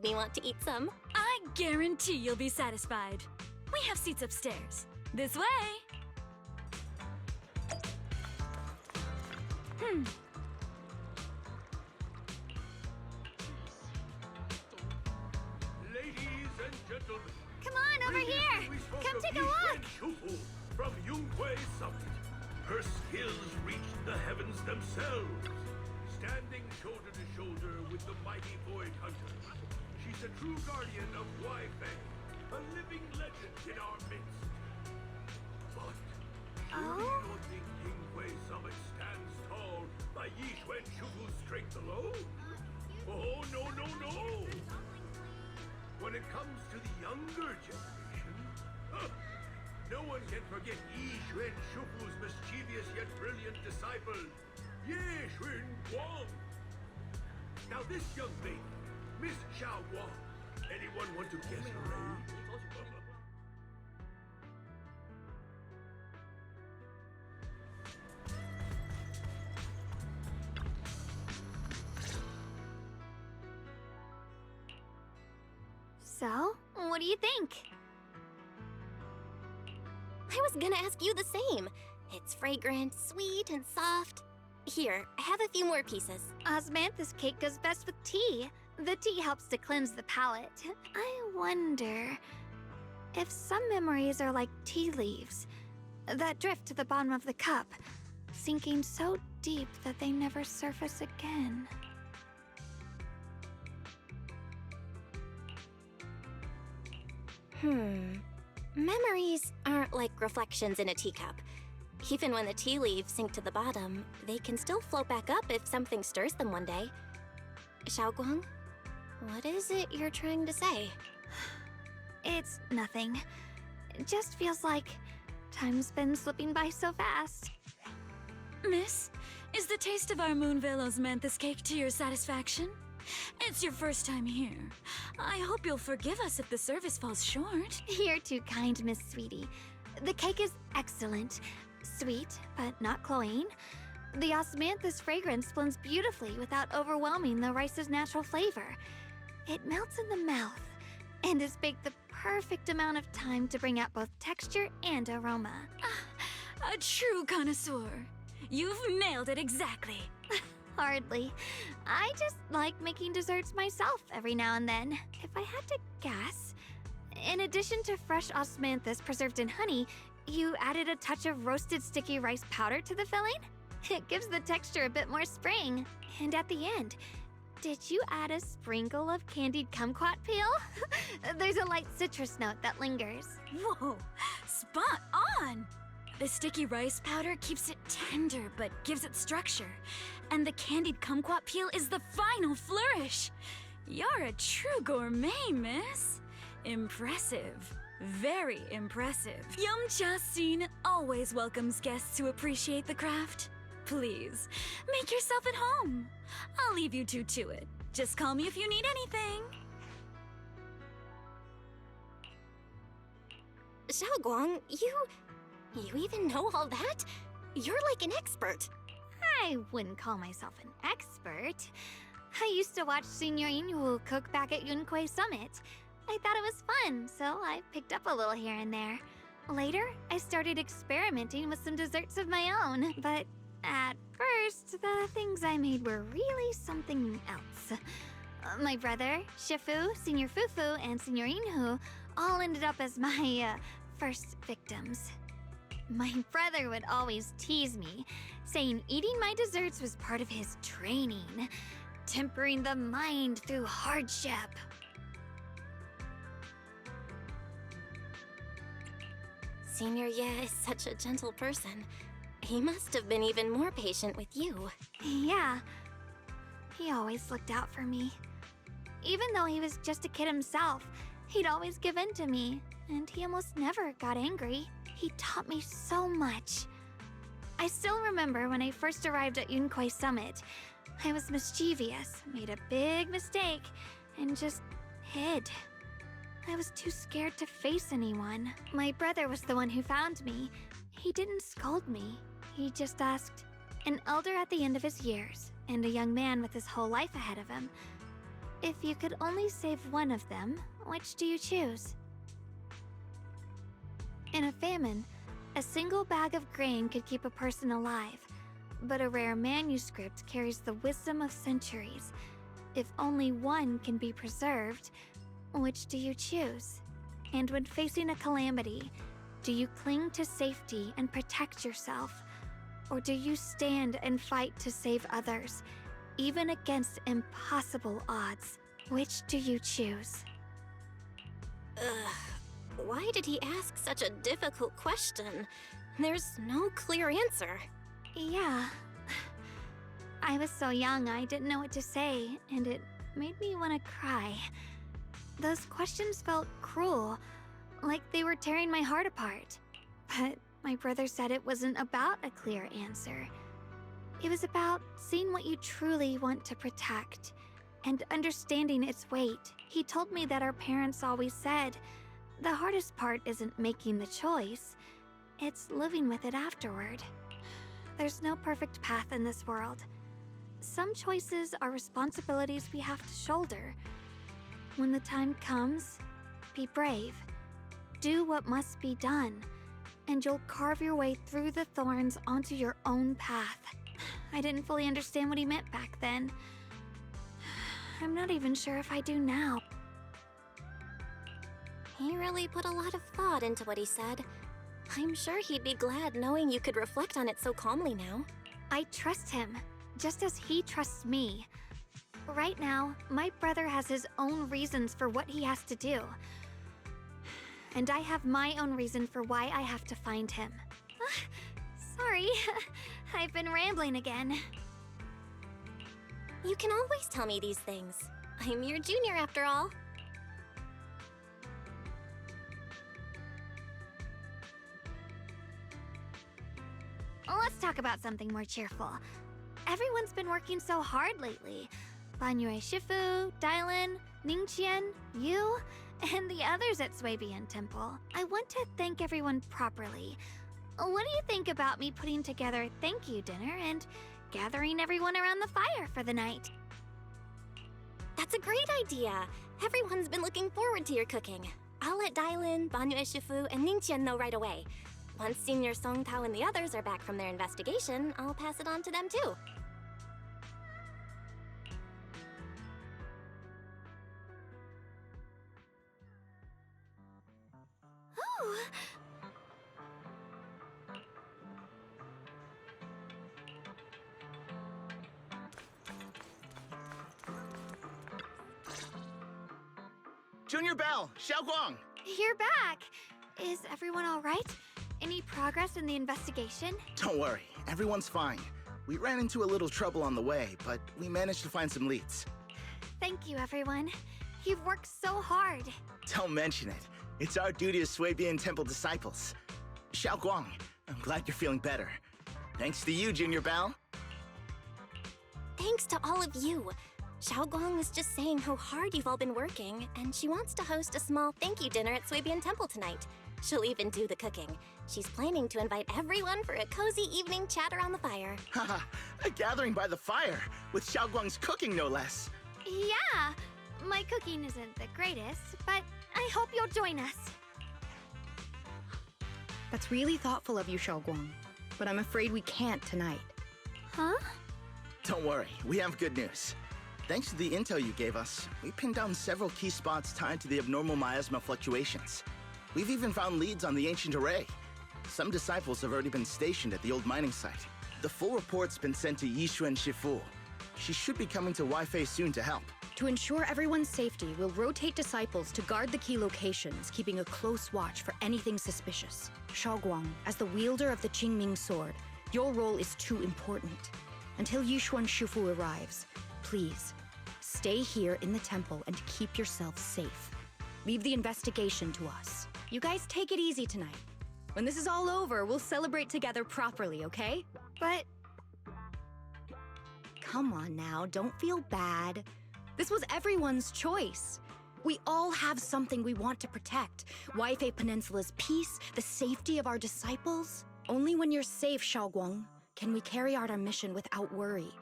me want to eat some. I guarantee you'll be satisfied. We have seats upstairs. This way. Ladies and gentlemen, Come on, over here! previously we spoke Come of take a Yi look! Shufu from Yunhui Summit. Her skills reached the heavens themselves, standing shoulder to shoulder with the mighty Void Hunter. She's a true guardian of Wai Fei, a living legend in our midst. But surely you don't think Yunhui Summit stands tall by Yi Shufu's strength alone? Oh, no, no, no! When it comes to the younger generation, no one can forget Yi Shufu's mischievous yet brilliant disciple, Ye Xun Guang. Now this young lady, Miss Xiao Guang, anyone want to guess her age? So, what do you think? I was gonna ask you the same. It's fragrant, sweet, and soft. Here, have a few more pieces. Osmanthus cake goes best with tea. The tea helps to cleanse the palate. I wonder if some memories are like tea leaves that drift to the bottom of the cup, sinking so deep that they never surface again. Memories aren't like reflections in a teacup. Even when the tea leaves sink to the bottom, they can still float back up if something stirs them one day. Xiaoguang, what is it you're trying to say? It's nothing. It just feels like time's been slipping by so fast. Miss, is the taste of our Moonvale Osmanthus cake to your satisfaction? It's your first time here. I hope you'll forgive us if the service falls short. You're too kind, Miss Sweetie. The cake is excellent. Sweet, but not cloying. The osmanthus fragrance blends beautifully without overwhelming the rice's natural flavor. It melts in the mouth and is baked the perfect amount of time to bring out both texture and aroma. A true connoisseur. You've nailed it exactly. Hardly. I just like making desserts myself every now and then. If I had to guess, in addition to fresh osmanthus preserved in honey, you added a touch of roasted sticky rice powder to the filling? It gives the texture a bit more spring. And at the end, did you add a sprinkle of candied kumquat peel? There's a light citrus note that lingers. Whoa, spot on! The sticky rice powder keeps it tender but gives it structure. And the candied kumquat peel is the final flourish. You're a true gourmet, miss. Impressive. Very impressive. Yum-Cha Scene always welcomes guests who appreciate the craft. Please, make yourself at home. I'll leave you two to it. Just call me if you need anything. Xiaoguang, you even know all that? You're like an expert. I wouldn't call myself an expert. I used to watch Senior Inhu cook back at Yunhui Summit. I thought it was fun, so I picked up a little here and there. Later, I started experimenting with some desserts of my own, but at first, the things I made were really something else. My brother, Shifu, Senior Fufu, and Senior Inhu all ended up as my first victims. My brother would always tease me, saying eating my desserts was part of his training, tempering the mind through hardship. Senior Ye is such a gentle person. He must have been even more patient with you. Yeah, he always looked out for me. Even though he was just a kid himself, he'd always give in to me, and he almost never got angry. He taught me so much. I still remember when I first arrived at Yunhui Summit. I was mischievous, made a big mistake, and just hid. I was too scared to face anyone. My brother was the one who found me. He didn't scold me. He just asked, an elder at the end of his years, and a young man with his whole life ahead of him, If you could only save one of them, which do you choose? In a famine, a single bag of grain could keep a person alive, but a rare manuscript carries the wisdom of centuries. If only one can be preserved, which do you choose? And when facing a calamity, do you cling to safety and protect yourself? Or do you stand and fight to save others, even against impossible odds? Which do you choose? Why did he ask such a difficult question? There's no clear answer. Yeah. I was so young I didn't know what to say, and it made me want to cry. Those questions felt cruel, like they were tearing my heart apart. But my brother said it wasn't about a clear answer. It was about seeing what you truly want to protect and understanding its weight. He told me that our parents always said, the hardest part isn't making the choice, it's living with it afterward. There's no perfect path in this world. Some choices are responsibilities we have to shoulder. When the time comes, be brave. Do what must be done, and you'll carve your way through the thorns onto your own path. I didn't fully understand what he meant back then. I'm not even sure if I do now. He really put a lot of thought into what he said. I'm sure he'd be glad knowing you could reflect on it so calmly now. I trust him, just as he trusts me. Right now, my brother has his own reasons for what he has to do. And I have my own reason for why I have to find him. Sorry, I've been rambling again. You can always tell me these things. I'm your junior after all. Let's talk about something more cheerful. Everyone's been working so hard lately. Banyue Shifu, Dylan, Ningqian, you, and the others at Swabian Temple. I want to thank everyone properly. What do you think about me putting together a thank you dinner and gathering everyone around the fire for the night? That's a great idea. Everyone's been looking forward to your cooking. I'll let Dylan, Banyue Shifu, and Ningqian know right away. Once Senior Song Tao and the others are back from their investigation, I'll pass it on to them too. Ooh. Junior Bell, Xiaoguang! You're back! Is everyone all right? Any progress in the investigation? Don't worry, everyone's fine. We ran into a little trouble on the way, but we managed to find some leads. Thank you, everyone. You've worked so hard. Don't mention it. It's our duty as Swabian Temple disciples. Xiaoguang, I'm glad you're feeling better. Thanks to you, Junior Bell. Thanks to all of you. Xiaoguang was just saying how hard you've all been working, and she wants to host a small thank you dinner at Swabian Temple tonight. She'll even do the cooking. She's planning to invite everyone for a cozy evening chat around the fire. Haha, a gathering by the fire, with Xiaoguang's cooking no less. Yeah, my cooking isn't the greatest, but I hope you'll join us. That's really thoughtful of you, Xiaoguang. But I'm afraid we can't tonight. Huh? Don't worry, we have good news. Thanks to the intel you gave us, we pinned down several key spots tied to the abnormal miasma fluctuations. We've even found leads on the ancient array. Some disciples have already been stationed at the old mining site. The full report's been sent to Yishuan Shifu. She should be coming to Waifei soon to help. To ensure everyone's safety, we'll rotate disciples to guard the key locations, keeping a close watch for anything suspicious. Xiaoguang, as the wielder of the Qingming sword, your role is too important. Until Yishuan Shifu arrives, please, stay here in the temple and keep yourself safe. Leave the investigation to us. You guys take it easy tonight. When this is all over, we'll celebrate together properly, okay? But Come on now, don't feel bad. This was everyone's choice. We all have something we want to protect. Waifei Peninsula's peace, the safety of our disciples. Only when you're safe, Xiaoguang, can we carry out our mission without worry.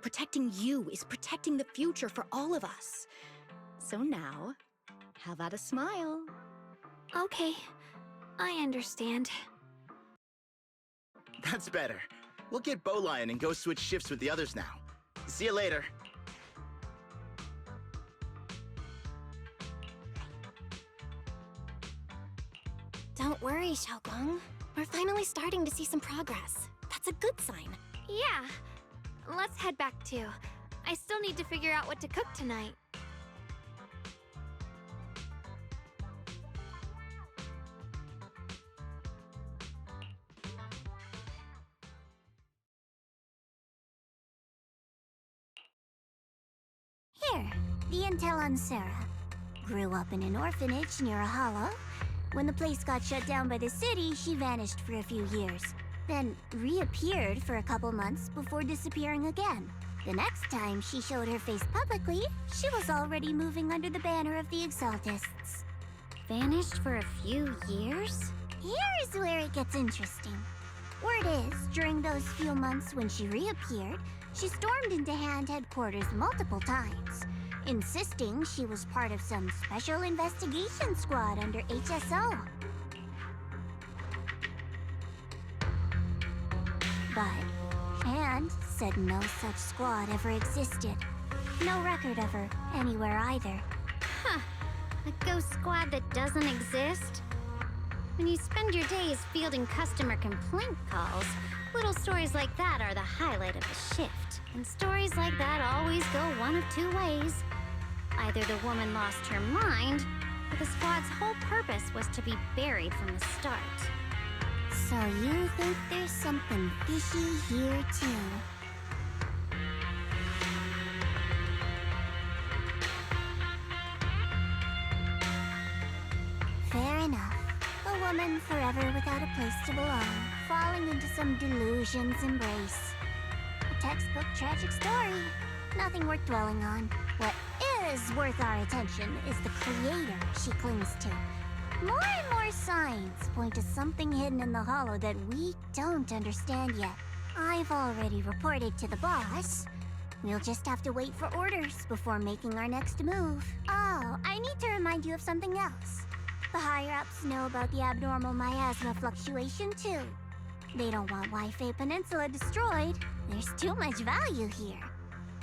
Protecting you is protecting the future for all of us. So now, how about a smile? Okay, I understand. That's better. We'll get Bowline and go switch shifts with the others now. See you later. Don't worry, Xiaoguang. We're finally starting to see some progress. That's a good sign. Yeah, let's head back too. I still need to figure out what to cook tonight. Here, the intel on Sarah. Grew up in an orphanage near a hollow. When the place got shut down by the city, she vanished for a few years. Then reappeared for a couple months before disappearing again. The next time she showed her face publicly, she was already moving under the banner of the Exaltists. Vanished for a few years? Here's where it gets interesting. Word is, during those few months when she reappeared, she stormed into Hand headquarters multiple times, insisting she was part of some special investigation squad under HSO. But Hand said no such squad ever existed. No record of her anywhere either. Huh, a ghost squad that doesn't exist? When you spend your days fielding customer complaint calls, little stories like that are the highlight of the shift. And stories like that always go one of two ways. Either the woman lost her mind, or the squad's whole purpose was to be buried from the start. So you think there's something fishy here too? Fair enough. A woman forever without a place to belong, falling into some delusion's embrace. A textbook tragic story. Nothing worth dwelling on. What is worth our attention is the creator she clings to. More and more signs point to something hidden in the hollow that we don't understand yet. I've already reported to the boss. We'll just have to wait for orders before making our next move. Oh, I need to remind you of something else. The higher-ups know about the abnormal miasma fluctuation, too. They don't want Wi-Fi Peninsula destroyed. There's too much value here.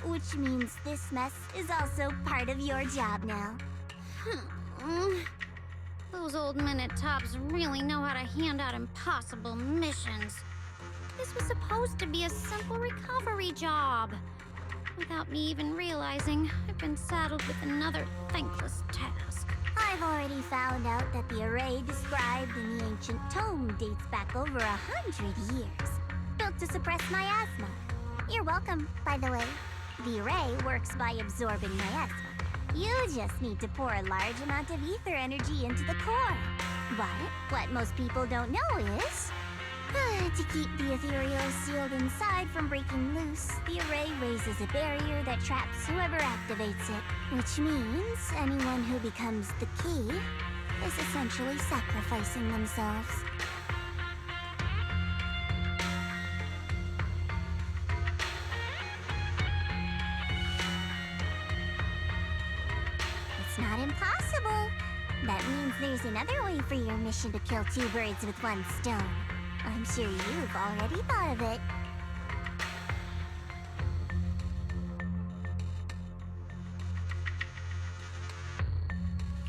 Which means this mess is also part of your job now. Those old men at Tops really know how to hand out impossible missions. This was supposed to be a simple recovery job. Without me even realizing, I've been saddled with another thankless task. I've already found out that the array described in the ancient tome dates back over 100 years. Built to suppress miasma. You're welcome, by the way. The array works by absorbing miasma. You just need to pour a large amount of ether energy into the core. But what most people don't know is, to keep the ethereal sealed inside from breaking loose, the array raises a barrier that traps whoever activates it. Which means anyone who becomes the key is essentially sacrificing themselves. It's not impossible. That means there's another way for your mission to kill two birds with one stone. I'm sure you've already thought of it.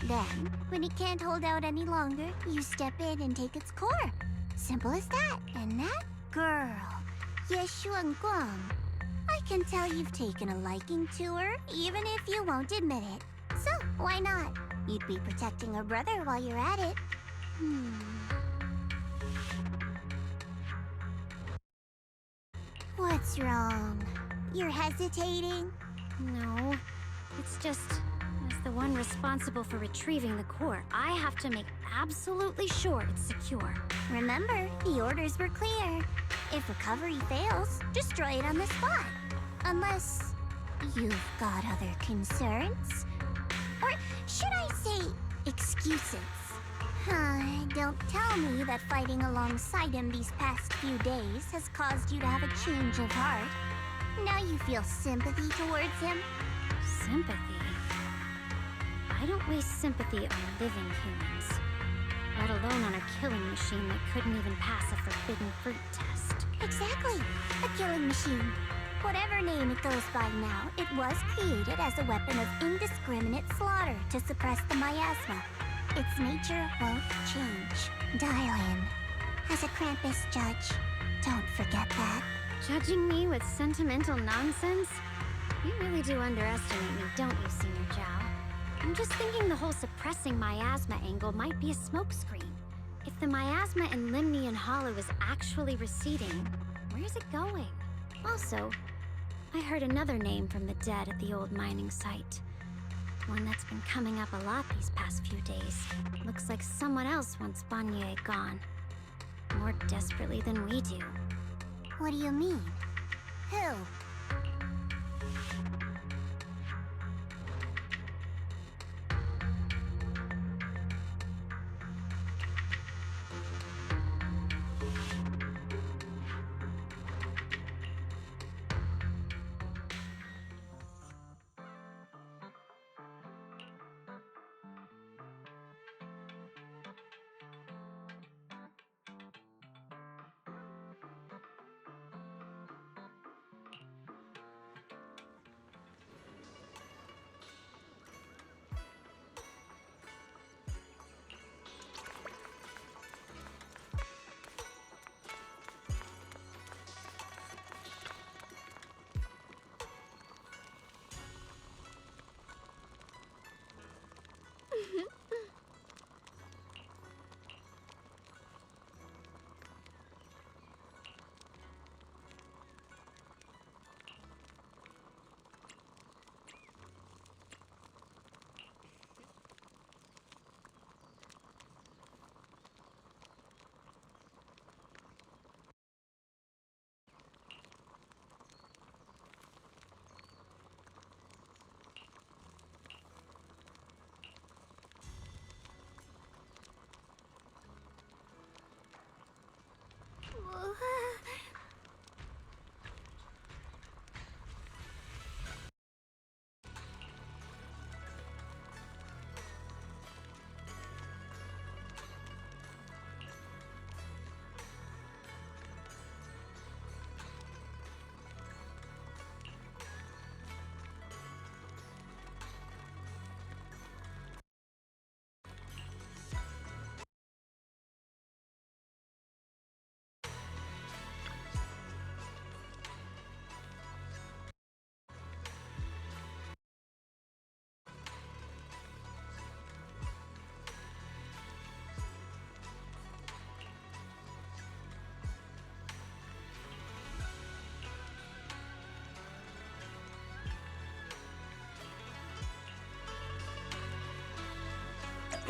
Then, when it can't hold out any longer, you step in and take its core. Simple as that. And that girl, Yeshuan Guang. I can tell you've taken a liking to her, even if you won't admit it. So, why not? You'd be protecting her brother while you're at it. What's wrong? You're hesitating? No, it's just, as the one responsible for retrieving the core, I have to make absolutely sure it's secure. Remember, the orders were clear. If recovery fails, destroy it on the spot. Unless you've got other concerns. Or should I say, excuses? Don't tell me that fighting alongside him these past few days has caused you to have a change of heart. Now you feel sympathy towards him? Sympathy? I don't waste sympathy on living humans, let alone on a killing machine that couldn't even pass a forbidden fruit test. Exactly. A killing machine. Whatever name it goes by now, it was created as a weapon of indiscriminate slaughter to suppress the miasma. Its nature won't change. Dial in. As a Krampus judge, don't forget that. Judging me with sentimental nonsense? You really do underestimate me, don't you, Senior Zhao? I'm just thinking the whole suppressing miasma angle might be a smokescreen. If the miasma in Limnian Hollow is actually receding, where's it going? Also, I heard another name from the dead at the old mining site. One that's been coming up a lot these past few days. Looks like someone else wants Banye gone. More desperately than we do. What do you mean? Who?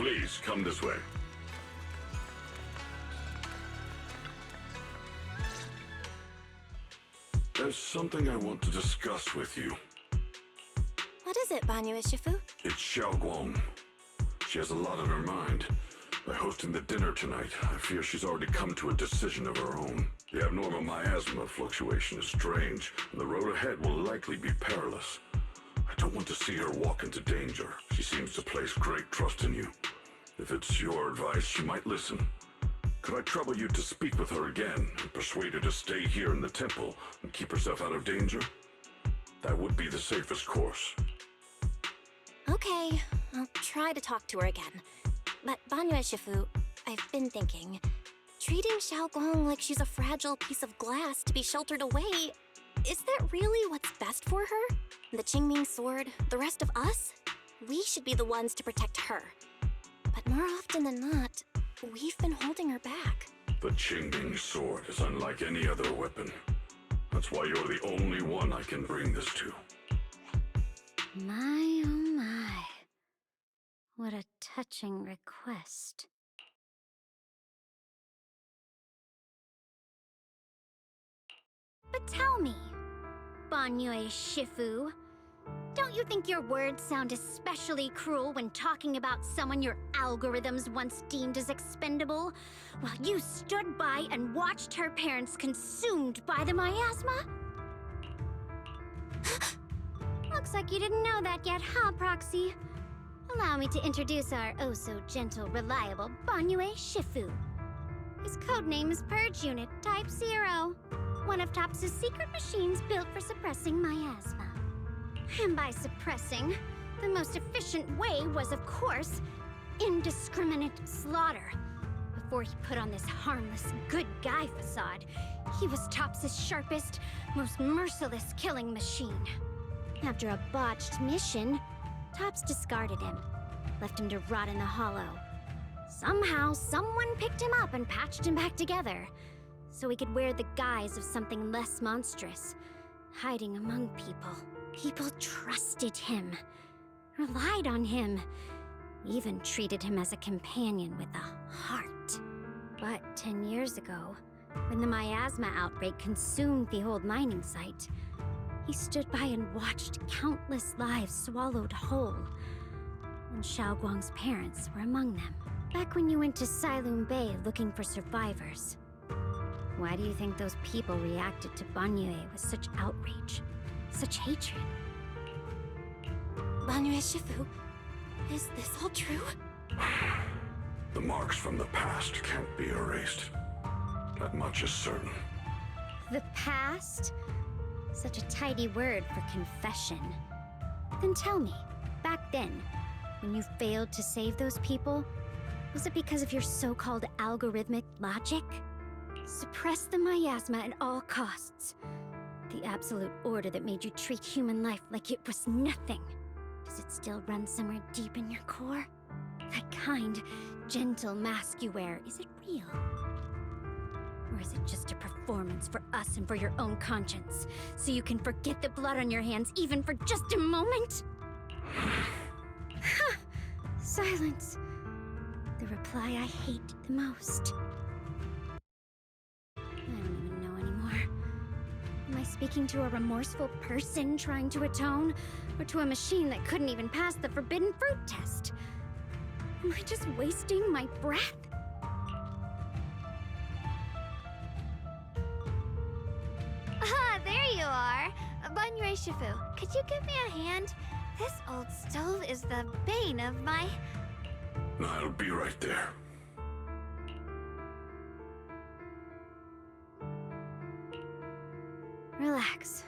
Please, come this way. There's something I want to discuss with you. What is it, Banyu Ishifu? It's Xiaoguang. She has a lot on her mind. By hosting the dinner tonight, I fear she's already come to a decision of her own. The abnormal miasma fluctuation is strange, and the road ahead will likely be perilous. I don't want to see her walk into danger. She seems to place great trust in you. If it's your advice, she might listen. Could I trouble you to speak with her again and persuade her to stay here in the temple and keep herself out of danger? That would be the safest course. Okay, I'll try to talk to her again. But Banyu Ishifu, I've been thinking, treating Xiaoguang like she's a fragile piece of glass to be sheltered away, is that really what's best for her? The Qingming sword, the rest of us? We should be the ones to protect her. But more often than not, we've been holding her back. The Qingming sword is unlike any other weapon. That's why you're the only one I can bring this to. My, oh my. What a touching request. But tell me, Banyu Shifu, don't you think your words sound especially cruel when talking about someone your algorithms once deemed as expendable, while you stood by and watched her parents consumed by the miasma? Looks like you didn't know that yet, huh, Proxy? Allow me to introduce our oh-so-gentle, reliable Banyue Shifu. His codename is Purge Unit Type 0, one of Topps' secret machines built for suppressing miasma. And by suppressing, the most efficient way was, of course, indiscriminate slaughter. Before he put on this harmless, good guy facade, he was Topps' sharpest, most merciless killing machine. After a botched mission, Topps discarded him, left him to rot in the hollow. Somehow, someone picked him up and patched him back together, so he could wear the guise of something less monstrous, hiding among people. People trusted him, relied on him, even treated him as a companion with a heart. But 10 years ago, when the miasma outbreak consumed the old mining site, he stood by and watched countless lives swallowed whole. And Xiaoguang's parents were among them. Back when you went to Silum Bay looking for survivors. Why do you think those people reacted to Banyue with such outrage, such hatred? Banyue Shifu, is this all true? The marks from the past can't be erased. That much is certain. The past? Such a tidy word for confession. Then tell me, back then, when you failed to save those people, was it because of your so-called algorithmic logic? Suppress the miasma at all costs. The absolute order that made you treat human life like it was nothing. Does it still run somewhere deep in your core? That kind, gentle mask you wear, is it real? Or is it just a performance for us and for your own conscience? So you can forget the blood on your hands even for just a moment? Silence. The reply I hate the most. I don't even know anymore. Am I speaking to a remorseful person trying to atone? Or to a machine that couldn't even pass the forbidden fruit test? Am I just wasting my breath? Ah, there you are! Banyue Shifu, could you give me a hand? This old stove is the bane of my... I'll be right there. Relax.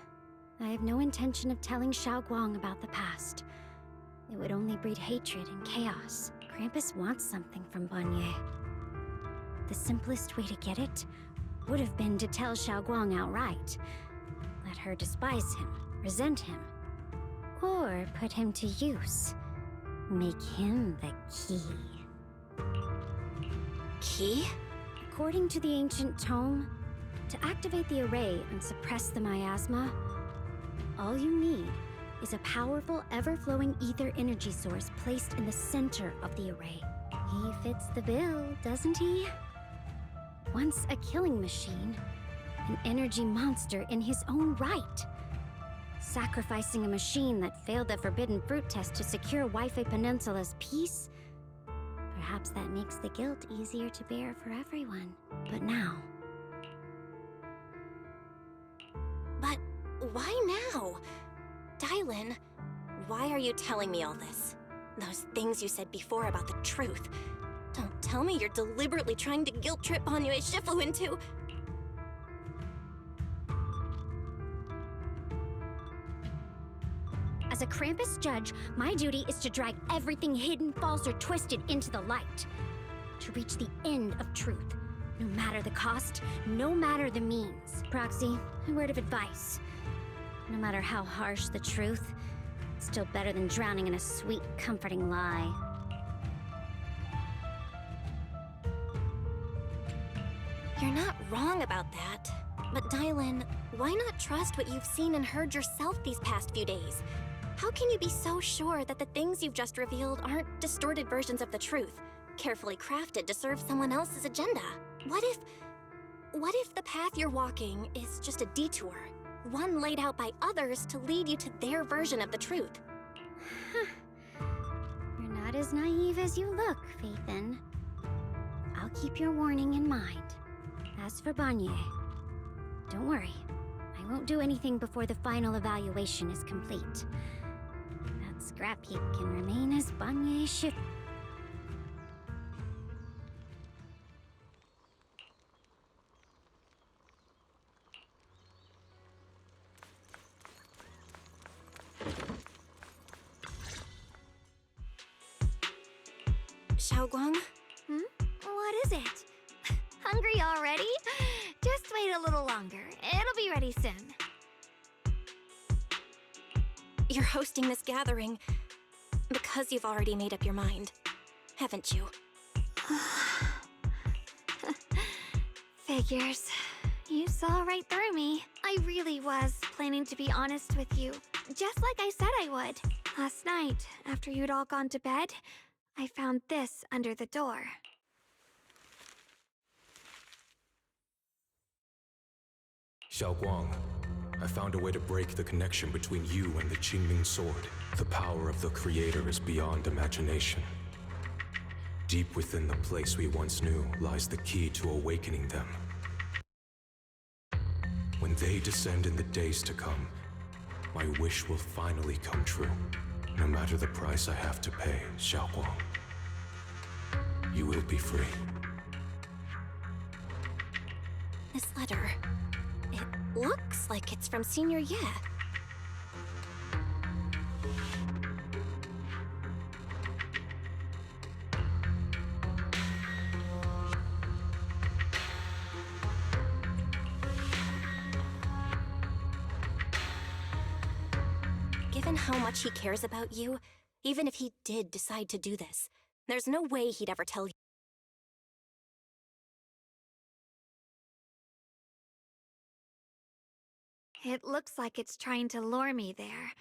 I have no intention of telling Xiaoguang about the past. It would only breed hatred and chaos. Krampus wants something from Banyue. The simplest way to get it would have been to tell Xiaoguang outright. Let her despise him, resent him, or put him to use. Make him the key. Key? According to the ancient tome, to activate the array and suppress the miasma, all you need is a powerful, ever-flowing ether energy source placed in the center of the array. He fits the bill, doesn't he? Once a killing machine, an energy monster in his own right. Sacrificing a machine that failed the forbidden fruit test to secure Wi-Fi Peninsula's peace? Perhaps that makes the guilt easier to bear for everyone. But now... But why now? Dylan, why are you telling me all this? Those things you said before about the truth. Don't tell me you're deliberately trying to guilt-trip Banyue Shifu into... As a Krampus judge, my duty is to drag everything hidden, false, or twisted into the light. To reach the end of truth. No matter the cost, no matter the means. Proxy, a word of advice. No matter how harsh the truth, it's still better than drowning in a sweet, comforting lie. You're not wrong about that. But Dylan, why not trust what you've seen and heard yourself these past few days? How can you be so sure that the things you've just revealed aren't distorted versions of the truth, carefully crafted to serve someone else's agenda? What if the path you're walking is just a detour? One laid out by others to lead you to their version of the truth? You're not as naive as you look, Faithin. I'll keep your warning in mind. As for Banyue, don't worry. I I won't do anything before the final evaluation is complete. That scrap heap can remain as Banye should. Xiaoguang? What is it? Hungry already? Just wait a little longer. It'll be ready soon. You're hosting this gathering because you've already made up your mind, haven't you? Figures. You saw right through me. I really was planning to be honest with you, just like I said I would. Last night, after you'd all gone to bed, I found this under the door. Xiaoguang, I found a way to break the connection between you and the Qingming Sword. The power of the Creator is beyond imagination. Deep within the place we once knew lies the key to awakening them. When they descend in the days to come, my wish will finally come true. No matter the price I have to pay, Xiaoguang, you will be free. This letter, it looks like it's from Senior Ye. Given how much he cares about you, even if he did decide to do this, there's no way he'd ever tell you. It looks like it's trying to lure me there.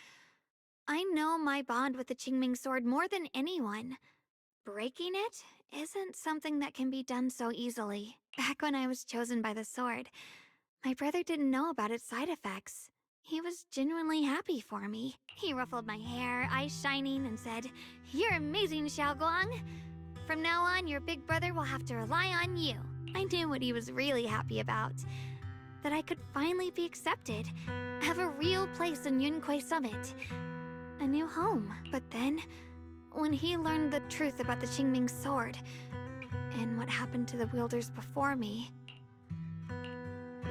I know my bond with the Qingming Sword more than anyone. Breaking it isn't something that can be done so easily. Back when I was chosen by the sword, my brother didn't know about its side effects. He was genuinely happy for me. He ruffled my hair, eyes shining, and said, "You're amazing, Xiaoguang. From now on, your big brother will have to rely on you." I knew what he was really happy about. That I could finally be accepted, have a real place in Yunquei Summit. A new home. But then, when he learned the truth about the Qingming Sword, and what happened to the wielders before me...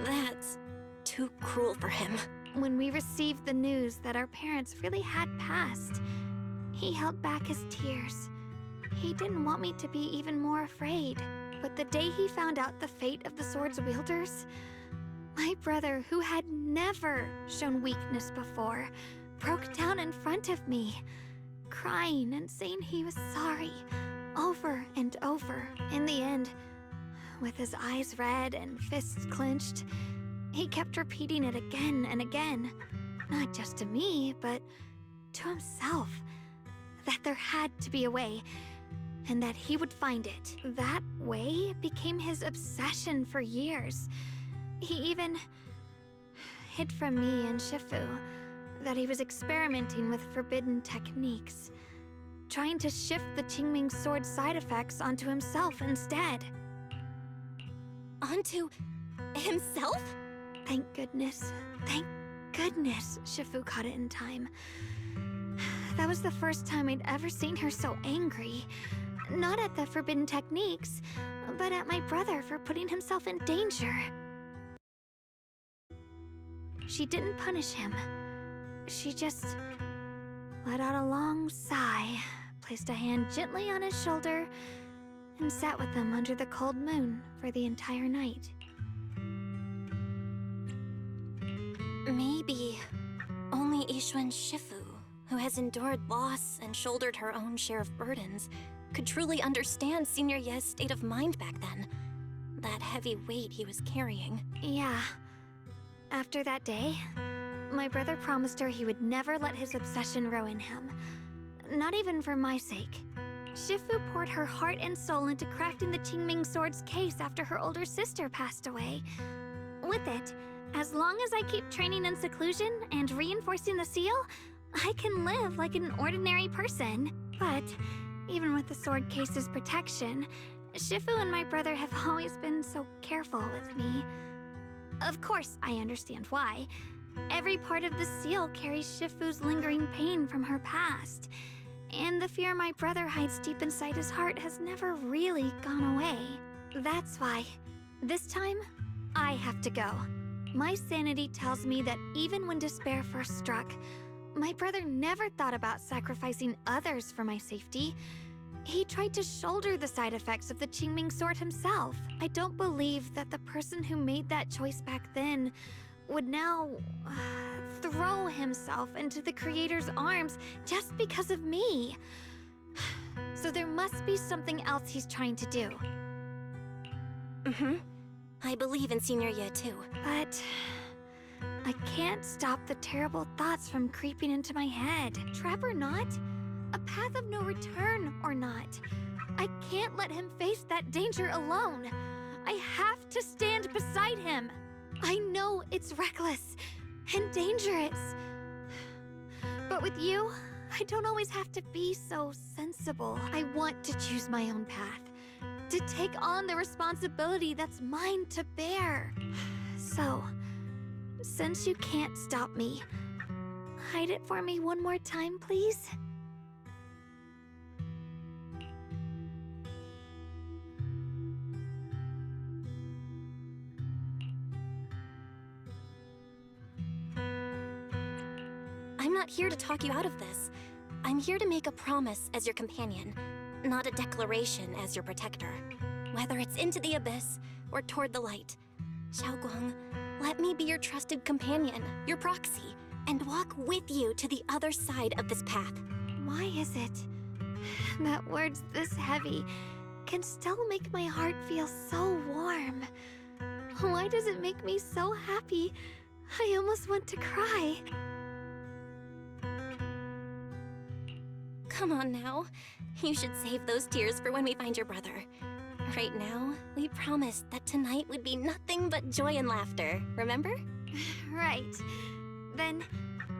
That's too cruel for him. When we received the news that our parents really had passed, he held back his tears. He didn't want me to be even more afraid. But the day he found out the fate of the sword's wielders, my brother, who had never shown weakness before, broke down in front of me, crying and saying he was sorry, over and over. In the end, with his eyes red and fists clenched, he kept repeating it again and again, not just to me, but to himself, that there had to be a way, and that he would find it. That way became his obsession for years. He even hid from me and Shifu that he was experimenting with forbidden techniques, trying to shift the Qingming Sword's side effects onto himself instead. Onto himself? Thank goodness Shifu caught it in time. That was the first time I'd ever seen her so angry. Not at the forbidden techniques, but at my brother for putting himself in danger. She didn't punish him. She just let out a long sigh, placed a hand gently on his shoulder, and sat with him under the cold moon for the entire night. Maybe only Yixuan Shifu, who has endured loss and shouldered her own share of burdens, could truly understand Senior Ye's state of mind back then. That heavy weight he was carrying. Yeah. After that day, my brother promised her he would never let his obsession ruin him. Not even for my sake. Shifu poured her heart and soul into crafting the Qingming Sword's case after her older sister passed away. With it, as long as I keep training in seclusion and reinforcing the seal, I can live like an ordinary person. But even with the sword case's protection, Shifu and my brother have always been so careful with me. Of course, I understand why. Every part of the seal carries Shifu's lingering pain from her past. And the fear my brother hides deep inside his heart has never really gone away. That's why, this time, I have to go. My sanity tells me that even when despair first struck, my brother never thought about sacrificing others for my safety. He tried to shoulder the side effects of the Qingming sword himself. I don't believe that the person who made that choice back then would now throw himself into the Creator's arms just because of me. So there must be something else he's trying to do. I believe in Senior Ye too. But I can't stop the terrible thoughts from creeping into my head. Trap or not, a path of no return or not, I can't let him face that danger alone. I have to stand beside him. I know it's reckless and dangerous. But with you, I don't always have to be so sensible. I want to choose my own path, to take on the responsibility that's mine to bear. So, since you can't stop me, hide it for me one more time, please? I'm not here to talk you out of this. I'm here to make a promise as your companion, not a declaration as your protector. Whether it's into the abyss or toward the light. Xiaoguang, let me be your trusted companion, your proxy, and walk with you to the other side of this path. Why is it that words this heavy can still make my heart feel so warm? Why does it make me so happy I almost want to cry? Come on now. You should save those tears for when we find your brother. Right now, we promised that tonight would be nothing but joy and laughter, remember? Right. Then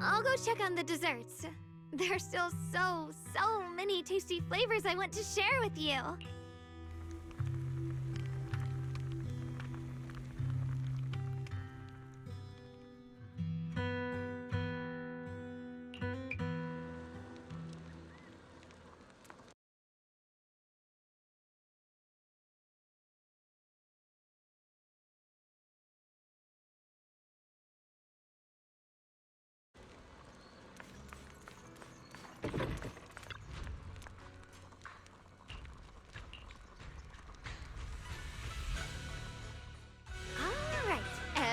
I'll go check on the desserts. There are still so many tasty flavors I want to share with you. Alright,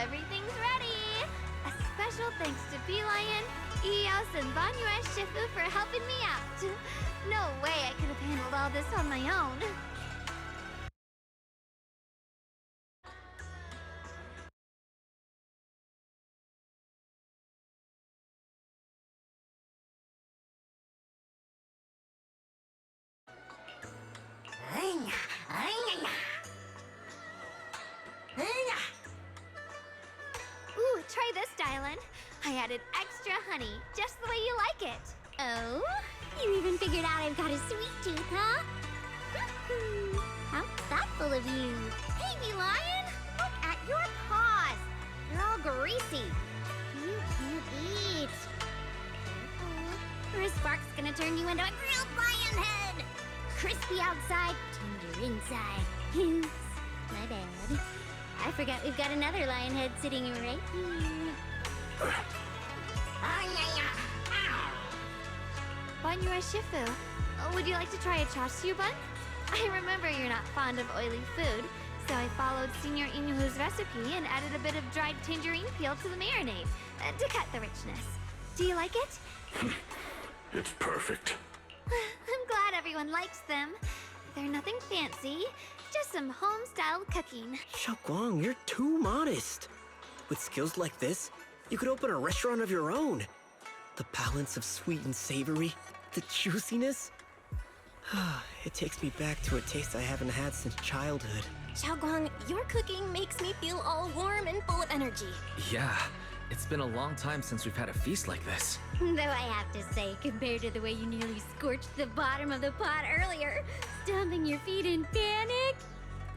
everything's ready! A special thanks to Bee Lion, Eos, and Banyue Shifu for helping me out. No way I could have handled all this on my own. Ooh, try this, Dylan. I added extra honey, just the way you like it. Oh? You even figured out I've got a sweet tooth, huh? How thoughtful of you. Hey, Bee Lion! Look at your paws! They're all greasy. You can't eat. Careful. Or a spark's gonna turn you into a grilled lion head. Crispy outside, tender inside. Oops, my bad. I forgot we've got another lion head sitting right here. Banyue Shifu, would you like to try a chasu bun? I remember you're not fond of oily food, so I followed Senior Inuhu's recipe and added a bit of dried tangerine peel to the marinade to cut the richness. Do you like it? It's perfect. I'm glad everyone likes them. They're nothing fancy, just some home-style cooking. Xiaoguang, you're too modest. With skills like this, you could open a restaurant of your own. The balance of sweet and savory, the juiciness. It takes me back to a taste I haven't had since childhood. Xiaoguang, your cooking makes me feel all warm and full of energy. Yeah, it's been a long time since we've had a feast like this. Though I have to say, compared to the way you nearly scorched the bottom of the pot earlier, stomping your feet in panic,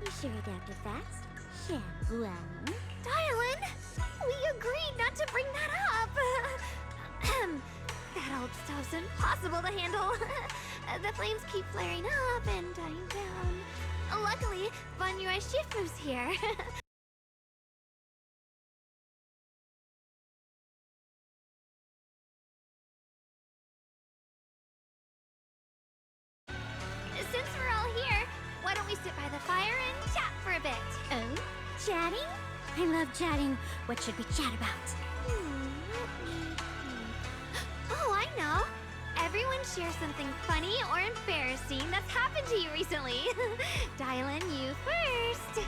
you sure adapted fast, Xiaoguang. Dylan, we agreed not to bring that up. That old stove's impossible to handle. The flames keep flaring up and dying down. Luckily, Banyue Shifu's here. Since we're all here, why don't we sit by the fire and chat for a bit? Oh, chatting? I love chatting. What should we chat about? Oh, I know. Everyone share something funny or embarrassing that's happened to you recently. Dylan, you first.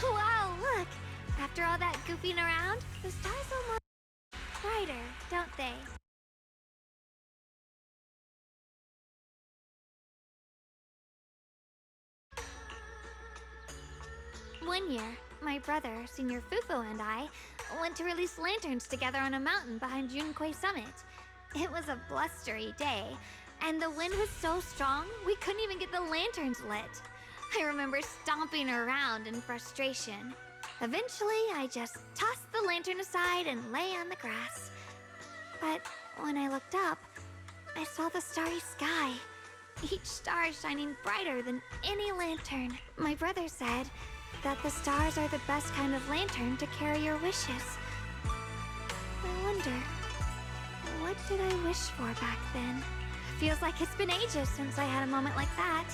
Wow, look. After all that goofing around, the stars almost brighter, don't they? One year, my brother, Senior Fufu, and I went to release lanterns together on a mountain behind Junkui Summit. It was a blustery day, and the wind was so strong we couldn't even get the lanterns lit. I remember stomping around in frustration. Eventually, I just tossed the lantern aside and lay on the grass. But when I looked up, I saw the starry sky, each star shining brighter than any lantern. My brother said that the stars are the best kind of lantern to carry your wishes. I wonder, what did I wish for back then? Feels like it's been ages since I had a moment like that.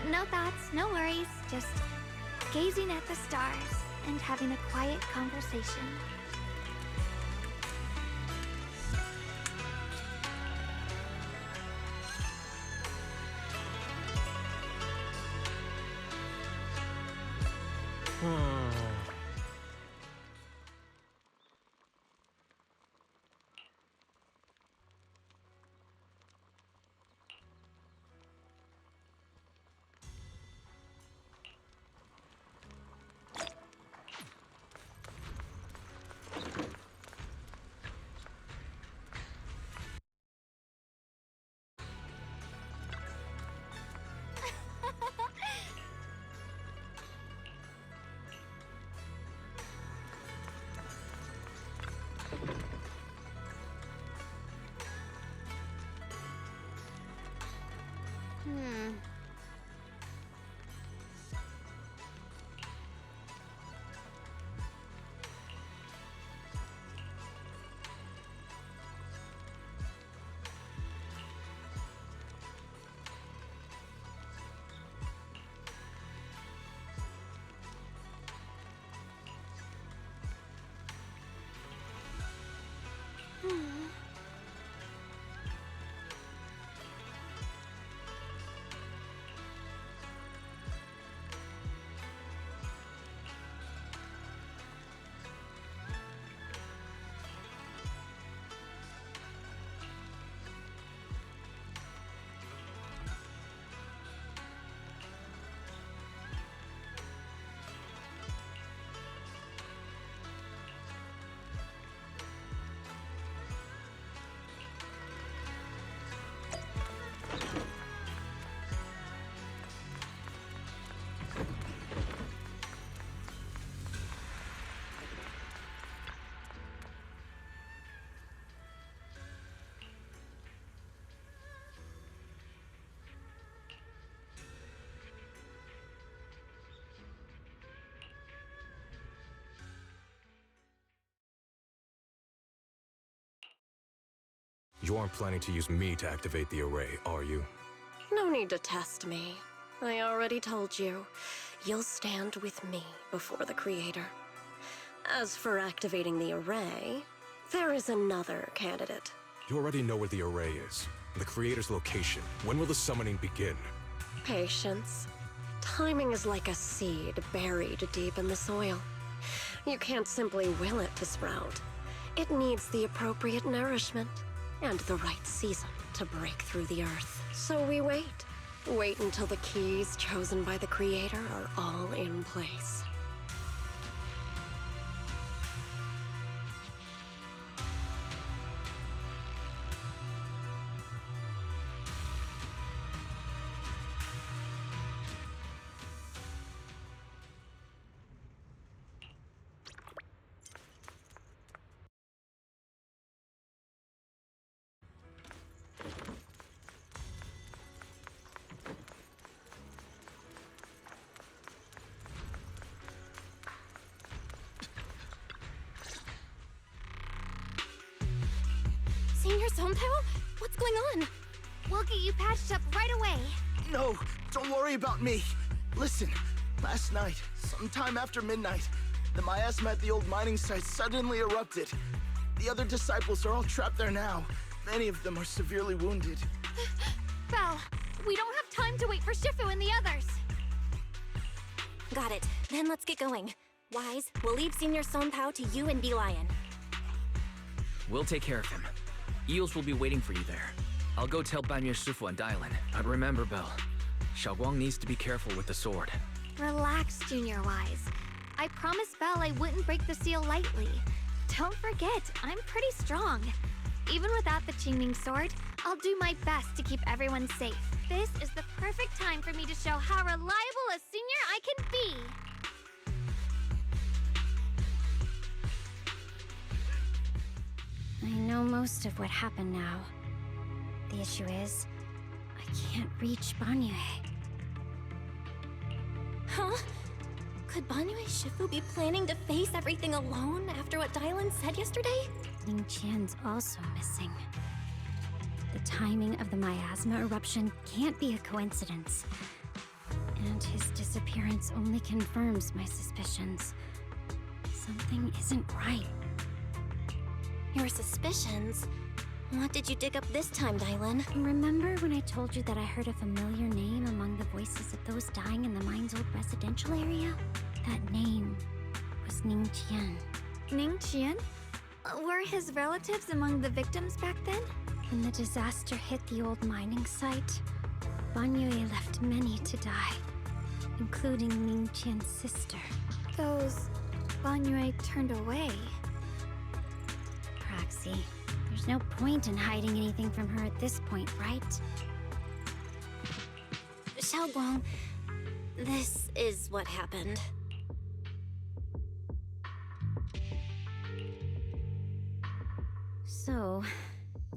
No thoughts, no worries, just gazing at the stars and having a quiet conversation. You aren't planning to use me to activate the array, are you? No need to test me. I already told you. You'll stand with me before the Creator. As for activating the array, there is another candidate. You already know where the array is. The Creator's location. When will the summoning begin? Patience. Timing is like a seed buried deep in the soil. You can't simply will it to sprout. It needs the appropriate nourishment and the right season to break through the earth. So we wait, Wait until the keys chosen by the Creator are all in place. Senior Sompao? What's going on? We'll get you patched up right away. No, don't worry about me. Listen, last night, sometime after midnight, the miasma at the old mining site suddenly erupted. The other disciples are all trapped there now. Many of them are severely wounded. Belle, we don't have time to wait for Shifu and the others. Got it. Then let's get going. Wise, we'll leave Senior Sompao to you and B-Lion. We'll take care of him. Eels will be waiting for you there. I'll go tell Banyue Shifu and Dylan. But remember, Belle, Xiaoguang needs to be careful with the sword. Relax, Junior Wise. I promised Belle I wouldn't break the seal lightly. Don't forget, I'm pretty strong. Even without the Qingming sword, I'll do my best to keep everyone safe. This is the perfect time for me to show how reliable a senior I can be. I know most of what happened now. The issue is, I can't reach Banyue. Huh? Could Banyue Shifu be planning to face everything alone after what Dylan said yesterday? Ning Qian's also missing. The timing of the miasma eruption can't be a coincidence. And his disappearance only confirms my suspicions. Something isn't right. Your suspicions? What did you dig up this time, Dylan? Remember when I told you that I heard a familiar name among the voices of those dying in the mine's old residential area? That name was Ning Qian. Ning Qian? Were his relatives among the victims back then? When the disaster hit the old mining site, Banyue left many to die, including Ning Qian's sister. Those Banyue turned away. Praxi, there's no point in hiding anything from her at this point, right? Xiaoguang, this is what happened. So,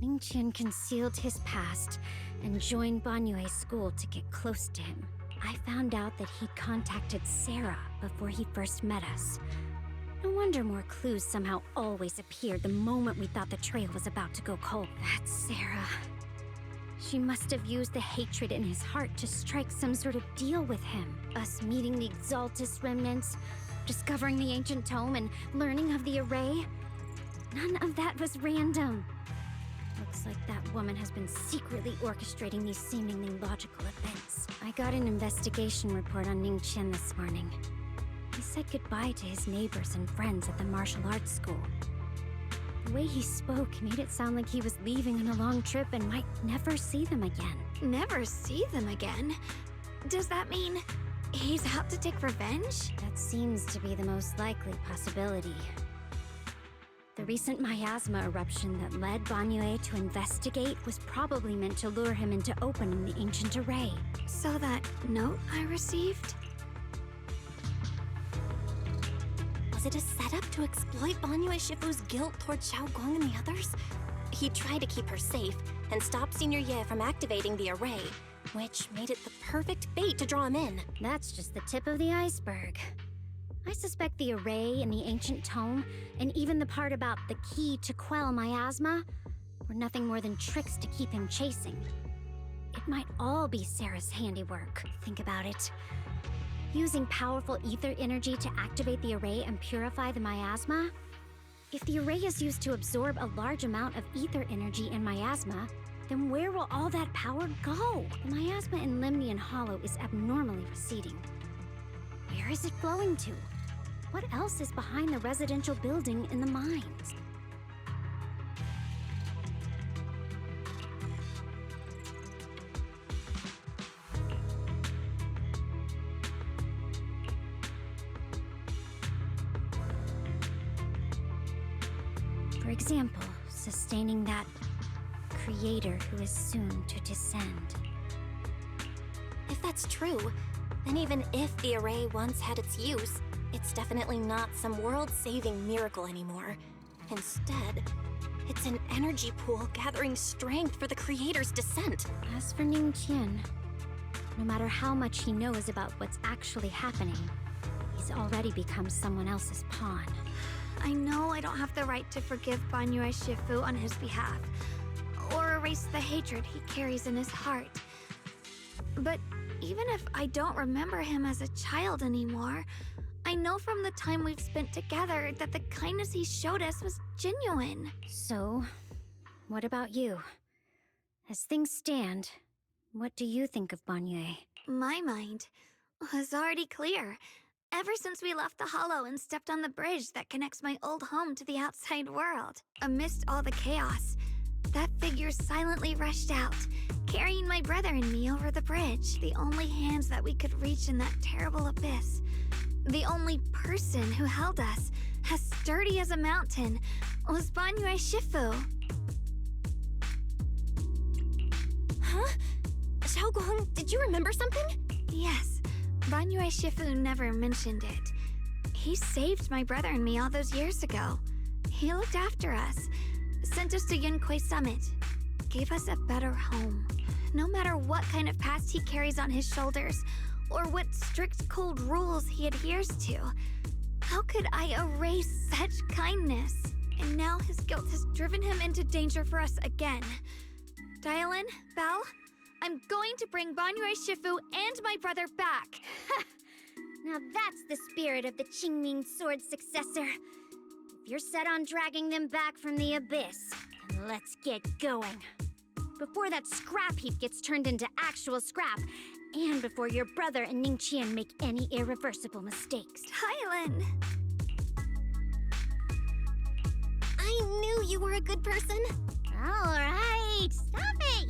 Ning Qian concealed his past and joined Banyue's school to get close to him. I found out that he'd contacted Sarah before he first met us. No wonder more clues somehow always appeared the moment we thought the trail was about to go cold. That's Sarah. She must have used the hatred in his heart to strike some sort of deal with him. Us meeting the Exaltus remnants, discovering the ancient tome, and learning of the array. None of that was random. Looks like that woman has been secretly orchestrating these seemingly logical events. I got an investigation report on Ning Qian this morning. He said goodbye to his neighbors and friends at the martial arts school. The way he spoke made it sound like he was leaving on a long trip and might never see them again. Never see them again? Does that mean he's out to take revenge? That seems to be the most likely possibility. The recent miasma eruption that led Banyue to investigate was probably meant to lure him into opening the ancient array. So that note I received? Was it a setup to exploit Banyue Shifu's guilt towards Xiaoguang and the others? He tried to keep her safe and stop Senior Ye from activating the array, which made it the perfect bait to draw him in. That's just the tip of the iceberg. I suspect the array and the ancient tome, and even the part about the key to quell miasma, were nothing more than tricks to keep him chasing. It might all be Sarah's handiwork. Think about it. Using powerful ether energy to activate the array and purify the miasma? If the array is used to absorb a large amount of ether energy in miasma, then where will all that power go? The miasma in Limnian Hollow is abnormally receding. Where is it flowing to? What else is behind the residential building in the mines? For example, sustaining that creator who is soon to descend. If that's true, then even if the array once had its use, it's definitely not some world-saving miracle anymore. Instead, it's an energy pool gathering strength for the creator's descent. As for Ningqian, no matter how much he knows about what's actually happening, he's already become someone else's pawn. I know I don't have the right to forgive Banyue Shifu on his behalf, or erase the hatred he carries in his heart. But even if I don't remember him as a child anymore, I know from the time we've spent together that the kindness he showed us was genuine. So, what about you? As things stand, what do you think of Banyue? My mind was already clear. Ever since we left the Hollow and stepped on the bridge that connects my old home to the outside world. Amidst all the chaos, that figure silently rushed out, carrying my brother and me over the bridge, the only hands that we could reach in that terrible abyss. The only person who held us, as sturdy as a mountain, was Banyue Shifu. Huh? Xiaoguang, did you remember something? Yes, Banyue Shifu never mentioned it. He saved my brother and me all those years ago. He looked after us, sent us to Yunquay Summit, gave us a better home. No matter what kind of past he carries on his shoulders, or what strict cold rules he adheres to, how could I erase such kindness? And now his guilt has driven him into danger for us again. Dialin, Belle, I'm going to bring Banyue Shifu and my brother back. Now that's the spirit of the Qingming Sword successor. If you're set on dragging them back from the abyss, then let's get going. Before that scrap heap gets turned into actual scrap, and before your brother and Ningqian make any irreversible mistakes. Dialin! I knew you were a good person. All right, stop it,